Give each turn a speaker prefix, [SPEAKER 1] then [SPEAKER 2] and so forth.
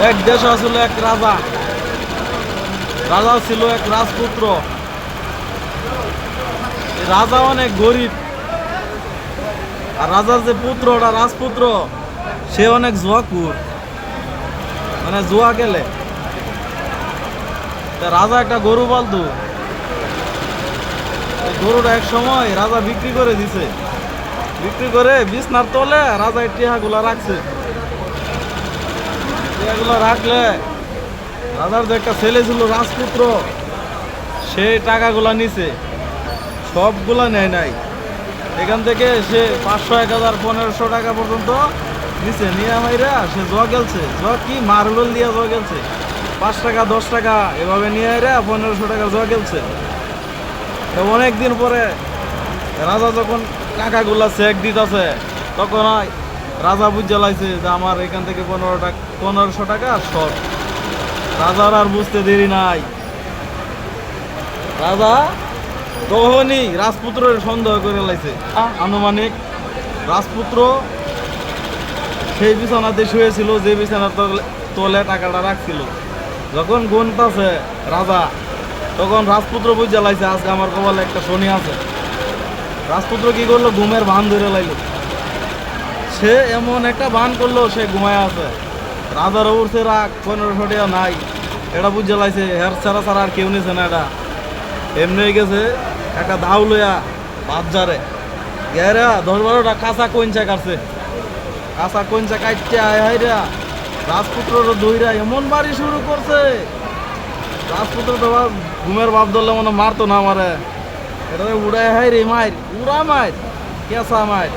[SPEAKER 1] এক দেশ আসলে এক রাজা, রাজা ছিল এক রাজপুত্র। রাজা অনেক গরিব, আর রাজার যে পুত্র, ওটা রাজপুত্র, সে অনেক জুয়াকুর, মানে জুয়া খেলে। তা রাজা একটা গরু পালতো, ওই গরুটা এক সময় রাজা বিক্রি করে দিছে। বিক্রি করে বিছনার তলে রাজা এই টিহাগুলা রাখছে। টিহাগুলা রাখলে রাজার যে একটা ছেলে ছিল রাজপুত্র, সে টাকাগুলা নিছে, সবগুলা নেয় নাই। এখান থেকে সে 500, 1000, 1500 টাকা পর্যন্ত নিছে। নিয়ে মাইরা সে জুয়া খেলছে। জুয়া কি, মার্বেল দিয়ে জুয়া খেলছে। 5 টাকা, 10 টাকা এভাবে নিয়ে আইরা 1500 টাকা জুয়া খেলছে। তো অনেক দিন পরে রাজা যখন টাকাগুলা চেক দিতেছে, তখন রাজা বুঝে লাইছে যে আমার এখান থেকে 1500 টাকা শর্ট। রাজার আর বুঝতে দেরি নাই। রাজা তখনই রাজপুত্রের সন্দেহ করে লাইছে। আনুমানিক রাজপুত্র সেই বিছানাতে শুয়েছিল যে বিছানার তলে টাকাটা রাখছিল। যখন গুনতাছে রাজা, তখন রাজপুত্র বুঝে লাইছে আজকে আমার কপালে একটা শনি আছে। রাজপুত্র কি করলো, ঘুমের ভান ধরে লাইল। সে এমন একটা ভান করলো, সে ঘুমায় আছে। রাজার উঠছে রাগ, 1500 টাকা নাই। এটা বুঝে লাইছে হের ছাড়া ছাড়া আর কেউ নিছে না। এটা এমনি গেছে, একটা দাও লইয়া বাজারে গেরা 10-12টা কাঁচা কইঞ্চা কাটছে। কাঁচা কইঞ্চা কাটতে আয় হাইরা রাজপুত্র দইরা এমন বাড়ি শুরু করছে। রাজপুত্র তো ঘুমের বাপ ধরলে মনে মারতো না মারে, এটা উড়ায় হাই রে মার, উড়া মার, কেঁচা মার।